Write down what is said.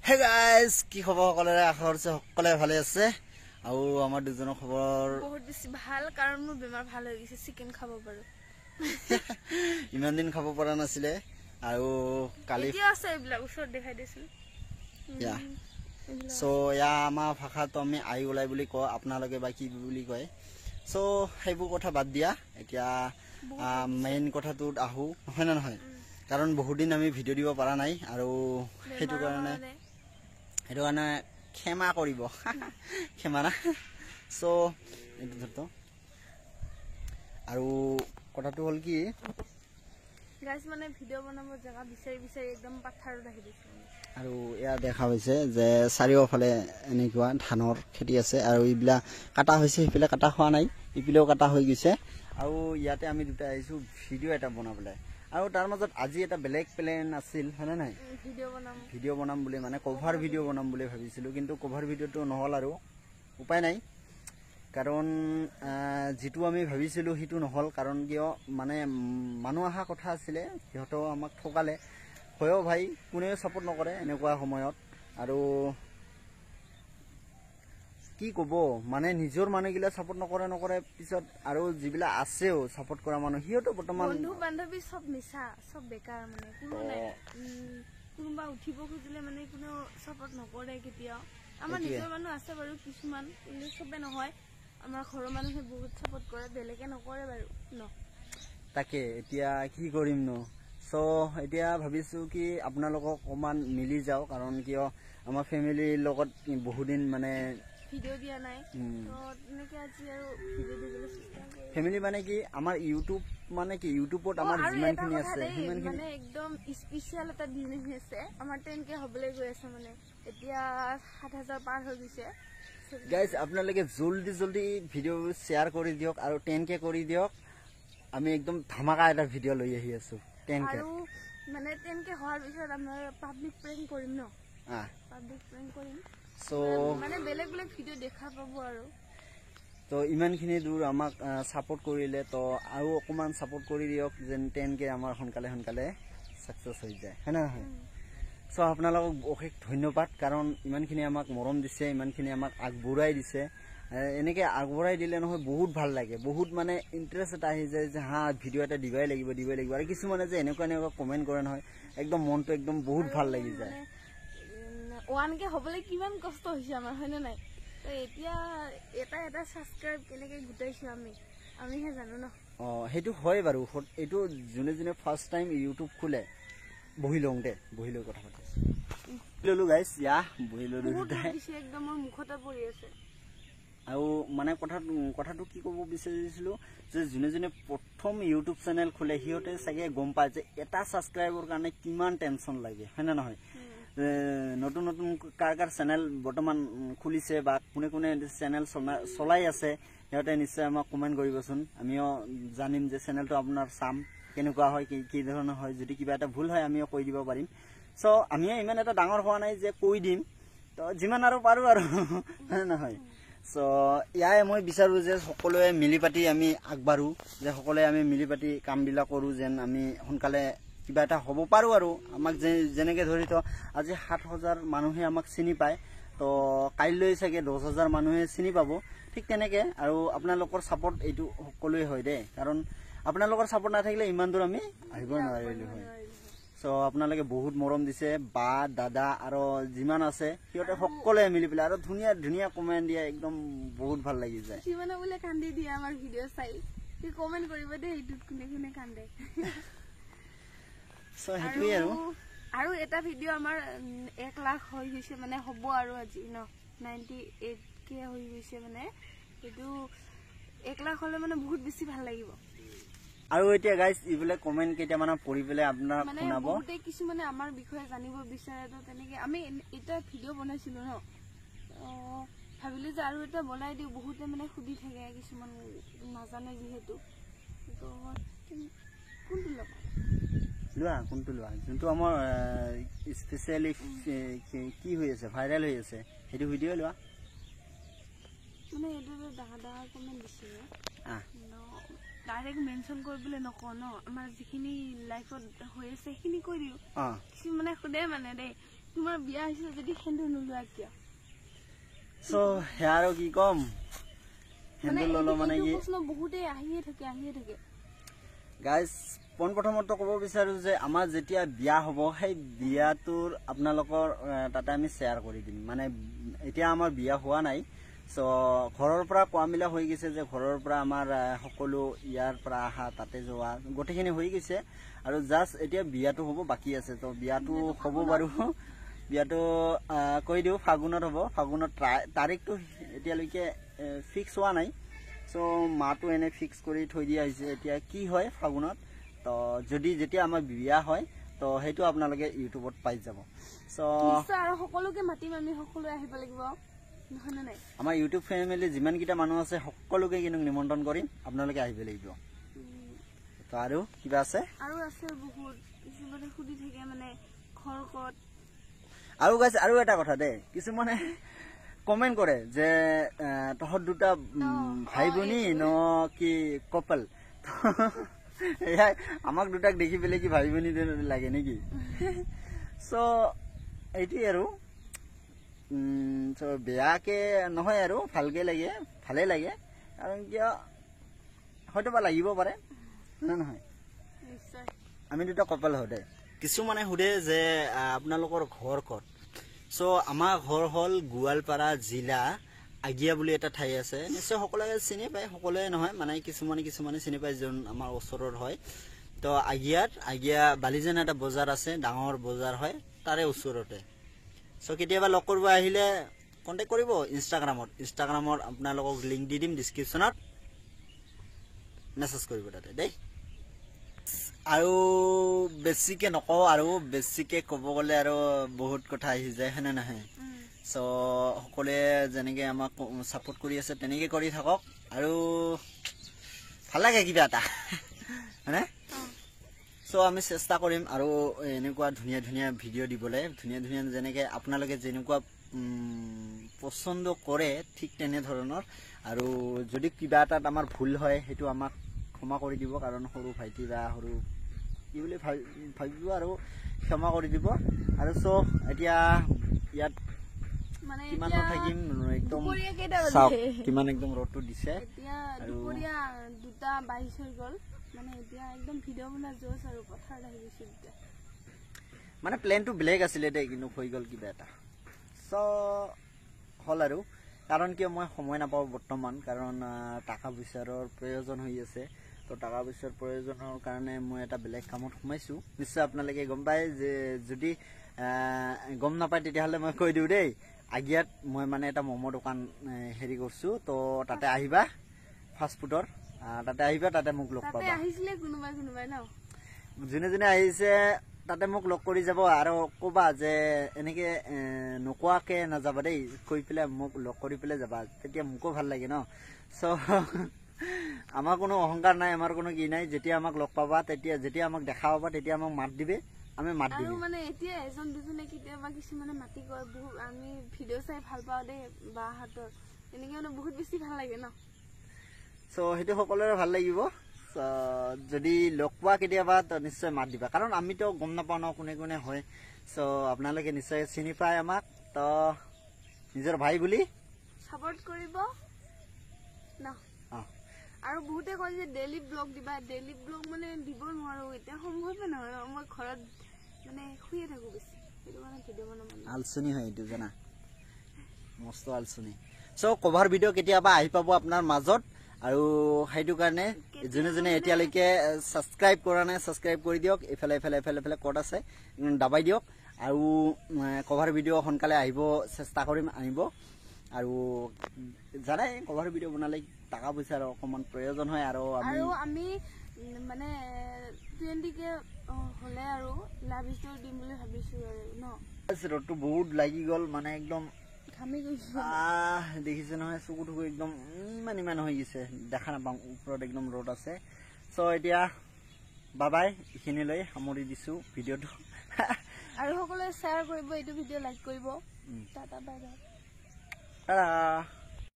Hey guys, কি খবৰ সকলোৰে আশা কৰিছো সকলোৱে ভালে আছে আৰু আমাৰ দুজনৰ খবৰ বহুত বেছি ভাল কাৰণ মোৰ বেমাৰ ভাল হৈ গৈছে চিকেন খাব পাৰো ইমান দিন খাব পৰা নাছিলে আৰু কালি এতিয়া আছে এইবিলাক ওচৰত দেখাই দিছিল ইয়া সো ইয়া আমাৰ ভাষাটো আমি আই ওলাই বুলি কয় আপোনালোকে বা কি বুলি কয় সো হেইবোৰ কথা বাদ দিয়া এতিয়া মেইন কথাটোত আহো নহয় না নহয় কাৰণ বহুত দিন আমি ভিডিও দিব পৰা নাই আৰু হেতু কাৰণে ক্ষমা কৰিব ক্ষমা না সো এটো ধৰতো আৰু কথাটো হল কি গাইস মানে ভিডিও বনাব জায়গা বিচাৰি বিচাৰি একদম পাথাৰত আহি দিছে আৰু ইয়া দেখা হৈছে যে চাৰিওফালে এনেকুৱা ধানৰ খেতি আছে আৰু ইবিলা কাটা হৈছে ইফালে কাটা হোৱা নাই ইপিলেও কাটা হৈ গৈছে আৰু ইয়াতে আমি দুটা আহিছো ভিডিও এটা বনাবলৈ আৰু তাৰ মাজত আজি এটা বেলেগ প্লেন আছিল হয়নে নাই ভিডিও বনাম বুলি মানে কভাৰ ভিডিও বনাম বুলি ভাবিছিলো কিন্তু কভাৰ ভিডিওটো নহল আৰু উপায় নাই কাৰণ যেটো আমি ভাবিছিলো হিটো নহল কাৰণ কিয় মানে মানুহ আহা কথা আছিল হিহতো আমাক ঠকালে হয়ও ভাই কোনেও সাপোর্ট নকৰে এনেকুৱা সময়ত আৰু কি কব মানে নিজৰ মানুহগিলা সাপোৰ্ট নকৰে পিছত আৰু যিবিলা আছেও সাপোৰ্ট কৰা মানুহ হিয়তো বৰ্তমান বন্ধু বান্ধৱী সব মিছা সব বেকাৰ মানে কোনো নাই কোনোবা উঠিব খুজিলে মানে কোনো সাপোৰ্ট নকৰে কেতিয়া আমাৰ নিজৰ মানুহ আছে বাৰু কিছুমান কিন্তু সবে নহয় আমাৰ ঘৰৰ মানুহে বহুত সাপোৰ্ট কৰে বেলেগে নকৰে বাৰু ন তাকে এতিয়া কি কৰিম ন সো এতিয়া ভাবিছো কি আপোনালোকক অমান মিলি যাও কাৰণ কিয় আমাৰ ফ্যামিলিৰ লগত বহুত দিন মানে ভিডিও দিয়া নাই তো এনেকে আজি আৰু ভিডিও দিবলৈ চেষ্টা কৰিম ফ্যামিলি মানে কি আমাৰ ইউটিউব মানে কি ইউটিউবত আমাৰ যিমানখিনি আছে সিমানখিনি মানে একদম স্পেশাল এটা দিন আছে আমাৰ 10k হবলৈ গৈ আছে মানে এতিয়া 7000 পাৰ হৈ গৈছে গাইস আপোনালোকে জলদি ভিডিও শেয়াৰ কৰি দিয়ক আৰু 10k কৰি দিয়ক আমি একদম ধামাকা এটা ভিডিও লৈ আহি আছো 10k আৰু মানে 10k হোৱাৰ পিছত আমাৰ পাবলিক প্ৰেং কৰিম ন পাবলিক প্ৰেং কৰিম সো মানে বেলেগ ভিডিও দেখা পাবো আৰু তো ইমানখিনি দূৰ আমাক সাপোৰ্ট কৰিলে তো আৰু অকমান সাপোৰ্ট কৰি দিয়ক যেন 10k আমাৰ সোনকালে সাকসেস হৈ যায় হয় না হয় সো আপোনালোকক অশেষ ধন্যবাদ কাৰণ ইমানখিনি আমাক মৰম দিছে ইমানখিনি আমাক আগবঢ়াই দিছে এনেকে আগবঢ়াই দিলে নহয় বহুত ভাল লাগে বহুত মানে ইন্টাৰেস্ট এটা আহি যায় যে হা ভিডিও এটা দিবাই লাগিব আৰু কিছুমানে যে এনেকুৱা কমেন্ট কৰে নহয় একদম মনটো একদম বহুত ভাল লাগি যায় 1k হবলৈ কিমান কষ্ট হৈছে আমাৰ হয়নে নাই তো এতিয়া এটা সাবস্ক্ৰাইব কেনেকৈ গুটাইছো আমিহে জানো ন হেতু হয় বাৰু এটো জুনে ফার্স্ট টাইম ইউটিউব খুলে বহিলো কথা পাতিছো ললো গাইস ইয়া বহিলো একদম মোৰ মুখতে পৰি আছে আৰু মানে কথাটো কি ক'ব বিচাৰিছিলো যে জুনে প্ৰথম ইউটিউব চেনেল খুলে হিয়তে চাগে গম পায় যে এটা সাবস্ক্ৰাইবৰ কাৰণে কিমান টেনচন লাগে হয় না নহয় নতুন কাৰ চেনেল বৰ্তমান খুলিছে বা কোনে চেনেল চলাই আছে হিয়তে নিশ্চয় আমাক কমেন্ট কৰিবচোন আমিও জানিম যে চেনেলটো আপোনাৰ চাম কেনেকুৱা হয় কি ধৰণৰ হয় যদি কিবা এটা ভুল হয় আমিও কৈ দিব পাৰিম সো আমি ইমান এটা ডাঙৰ হোৱা নাই যে কৈ দিম তো যিমান আৰু পাৰো আৰু নহয় সো ইয়াই মই বিচাৰো যে সকলোৱে মিলি পাতি আমি আগবাঢ়ো যে সকলোৱে আমি মিলি পাতি কামবিলাক কৰো যেন আমি সোনকালে কিবা এটা হ'ব পাৰো আৰু আমাক যেনেকে ধৰি তো আজি 7000 মানুহে আমাক চিনি পায় তো কাইলৈ চাগে 10000 মানুহে চিনি পাব ঠিক তেনেকে আৰু আপোনালোকৰ সাপোৰ্ট এইটো সকলোৱে হয় দে কাৰণ আপোনালোকৰ সাপোৰ্ট নাথাকিলে ইমান দূৰ আমি আহিব নোৱাৰিলো হয় সো আপোনালোকে বহুত মৰম দিছে বা দাদা আৰু যিমান আছে হিয়তে সকলোৱে মিলি পেলাই আৰু ধুনীয়া কমেন্ট দিয়া একদম বহুত ভাল লাগি যায় কিমানে বলে কান্দি দিয়ে আমাৰ ভিডিও চাই কি কমেন্ট কৰিব দে ইউটিউব কোনে কান্দে সো হেতুই আৰু এটা ভিডিও আমাৰ 1 লাখ হৈ গৈছে মানে হ'ব আৰু আজি ন 98k হৈ গৈছে মানে এটো 1 লাখ হলে মানে বহুত বেছি ভাল লাগিব আৰু এতিয়া গাইস ইবলে কমেন্ট কেইটা মানে পঢ়ি পেলে আপোনাৰ শুনাব বহুতে কিছু মানে আমাৰ বিষয়ে জানিব বিচাৰে তো তেনেকে আমি এটা ভিডিও বনাইছিলো ন ভাবিলো যে আৰু এটা বনাই দিও বহুতে মানে খুদি থাকে কিছুমান নাজানে যেহেতু তো কোনটো লোৱা যোনটো আমাৰ স্পেশালি কি হৈ আছে ভাইৰাল হৈ আছে হেতু ভিডিও লোৱা মানে এটো ডাঙৰ কমেন্ট দিছে ডাইৰেক্ট মেনশন কৰিবলৈ নকও ন আমাৰ যিখিনি লাইফত হৈ আছে সেইখিনি কৈ দিও কিছু মানে খুদে মানে দে তোমাৰ বিয়া হৈছে যদি সেন্দুৰ নোলোৱা কিয় সো হে আৰু কি কম সেন্দুৰ ললো মানে কি প্ৰশ্ন বহুতে আহিয়ে থাকে গাইজ পোনপ্ৰথমতে ক'ব বিচাৰো যে আমাৰ যেতিয়া বিয়া হ'ব সেই বিয়াটোৰ আপোনালোকৰ তাতে আমি শ্বেয়াৰ কৰি দিম মানে এতিয়া আমাৰ বিয়া হোৱা নাই সো ঘৰৰ পৰা কোৱা মিলা হৈ গৈছে যে ঘৰৰ পৰা আমাৰ সকলো ইয়াৰ পৰা আহা তাতে যোৱা গোটেইখিনি হৈ গৈছে আৰু জাষ্ট এতিয়া বিয়াটো হ'ব বাকী আছে তো বিয়াটো হ'ব বাৰু বিয়াটো কৈ দিওঁ ফাগুনত হ'ব ফাগুনত তাৰিখটো এতিয়ালৈকে ফিক্স হোৱা নাই সো মাটো এনে ফিক্স কৰি থৈ দিয়া হৈছে এতিয়া কি হয় ফাগুনত তো যদি যেতিয়া আমাৰ বিয়া হয় তো সেইটো আপোনালোকে ইউটিউবত পাই যাব সো আৰু সকলোকে মাতিম আমি সকলো আহিব লাগিব নহয় নাই আমাৰ ইউটিউব ফেমিলি যিমানকেইটা মানুহ আছে সকলোকে কিন্তু নিমন্ত্ৰণ কৰিম আপোনালোকে আহিব লাগিব তো আৰু কিবা আছে আৰু আছে বহুত কিছুমানে সুধি থাকে মানে ঘৰ ক'ত আৰু গাইছ আৰু এটা কথা দে কিছুমানে কমেন্ট কৰে যে তহত দুটা ভাই ভনী ন কি কপল আমাক দুটাক দেখি পেলাই কি ভাই ভনী লাগে নেকি সো এইটোৱে আৰু বেয়াকে নহয় আৰু ভালকে লাগে ভালে লাগে কাৰণ কিয় হয়তো বা লাগিব পাৰে না নহয় আমি দুটা কপাল হওঁ দে কিছুমানে সোধে যে আপোনালোকৰ ঘৰ ক'ত সো আমাৰ ঘৰ হ'ল গোৱালপাৰা জিলা আগিয়া বুলি এটা ঠাই আছে নিশ্চয় সকলোৱে চিনি পায় সকলোৱে নহয় মানে কিছুমানে চিনি পায় যোন আমাৰ ওচৰৰ হয় তো আগিয়া বালিজান এটা বজাৰ আছে ডাঙৰ বজাৰ হয় তাৰে ওচৰতে সো কেতিয়াবা লগ কৰিব আহিলে কণ্টেক্ট কৰিব ইনষ্টাগ্ৰামত আপোনালোকক লিংক দি দিম ডিছক্ৰিপশ্যনত মেছেজ কৰিব তাতে দেই আৰু বেছিকে নকওঁ আৰু বেছিকে ক'ব গ'লে আৰু বহুত কথা আহি যায় হয়নে নহয় সো সকলোৱে যেনেকৈ আমাক ছাপোৰ্ট কৰি আছে তেনেকৈ কৰি থাকক আৰু ভাল লাগে কিবা এটা হয়নে সো আমি চেষ্টা কৰিম আৰু এনেকুৱা ধুনীয়া ধুনীয়া ভিডিঅ' দিবলৈ ধুনীয়া ধুনীয়া যেনেকৈ আপোনালোকে যেনেকুৱা পচন্দ কৰে ঠিক তেনেধৰণৰ আৰু যদি কিবা এটাত আমাৰ ভুল হয় সেইটো আমাক ক্ষমা কৰি দিব কাৰণ সৰু ভাইটি বা সৰু কি বুলি ভাবিব আৰু ক্ষমা কৰি দিব আৰু সো এতিয়া ইয়াত কিমান থাকিম একদম চাওক কিমান একদম ৰ'দটো দিছে আৰু দুটা 22 হৈ গ'ল মানে এতিয়া একদম ভিডিঅ' বনা জোছ আৰু পথাৰত আহি গৈছে এতিয়া মানে প্লেনটো বেলেগ আছিলে দেই কিন্তু হৈ গ'ল কিবা এটা সো হ'ল আৰু কাৰণ কিয় মই সময় নাপাওঁ বৰ্তমান কাৰণ টকা পইচাৰৰ প্ৰয়োজন হৈ আছে তো টকা পইচাৰ প্ৰয়োজনৰ কাৰণে মই এটা বেলেগ কামত সোমাইছোঁ নিশ্চয় আপোনালোকে গম পায় যে যদি গম নাপায় তেতিয়াহ'লে মই কৈ দিওঁ দেই আগিয়াত মই মানে এটা ম'ম' দোকান হেৰি কৰিছোঁ তো তাতে আহিবা ফাষ্টফুডৰ তাতে আহিবা তাতে মোক লগ পাবা যোনে যোনে আহিছে তাতে মোক লগ কৰি যাব আৰু ক'বা যে এনেকৈ নোকোৱাকৈ নাযাবা দেই কৈ পেলাই মোক লগ কৰি পেলাই যাবা তেতিয়া মোকো ভাল লাগে ন চ' আমাৰ কোনো অহংকাৰ নাই আমাৰ কোনো কি নাই যেতিয়া আমাক লগ পাবা যেতিয়া আমাক দেখা পাবা তেতিয়া আমাক মাত দিবে আমি মাত দিম আৰু মানে এতিয়া এজন দুজনে কেতিয়াবা কিছুমানে মাতি কয় বহুত আমি ভিডিঅ' চাই ভাল পাওঁ দেই বা হাতৰ এনেকৈ মানে বহুত বেছি ভাল লাগে ন চ' সেইটো সকলোৰে ভাল লাগিব যদি লগ পোৱা কেতিয়াবা তো নিশ্চয় মাত দিবা কাৰণ আমিতো গম নাপাওঁ ন কোনে কোনে হয় চ' আপোনালোকে নিশ্চয় চিনি পায় আমাক তো নিজৰ ভাই বুলি ছাপোৰ্ট কৰিব ন আৰু বহুতে কয় যে ডেইলি ব্লগ দিবা ডেইলি ব্লগ মানে দিব নোৱাৰো এতিয়া সম্ভৱে নহয় মই ঘৰত মানে শুয়ে থাকো বেছি সেইটো কাৰণে ভিডিঅ' বনাব আলচনি হয় এইটো জানা মস্ত আলচনি চ' কভাৰ ভিডিঅ' কেতিয়াবা আহি পাব আপোনাৰ মাজত আৰু সেইটো কাৰণে যোনে যোনে এতিয়ালৈকে ছাবস্ক্ৰাইব কৰা নাই ছাবস্ক্ৰাইব কৰি দিয়ক এফালে এফালে এফালে এফালে ক'ত আছে দাবাই দিয়ক আৰু কভাৰ ভিডিঅ' সোনকালে আহিব চেষ্টা কৰিম আনিব আৰু জানাই কভাৰ ভিডিঅ' বনালে টকা পইচাৰ অকণমান প্ৰয়োজন হয় আৰু আমি মানে 20K হ'লে আৰু লাভ ষ্ট'ৰ দিম বুলি ভাবিছোঁ আৰু ন ৰ'দটো বহুত লাগি গ'ল মানে একদম ঘামি গৈছোঁ দেখিছে নহয় চকু টকু একদম ইমান হৈ গৈছে দেখা নাপাওঁ ওপৰত একদম ৰ'দ আছে চ' এতিয়া বাবাই এইখিনিলৈ সামৰি দিছোঁ ভিডিঅ'টো আৰু সকলোৱে শ্বেয়াৰ কৰিব এইটো ভিডিঅ' লাইক কৰিব টাটা বাই বাই টাটা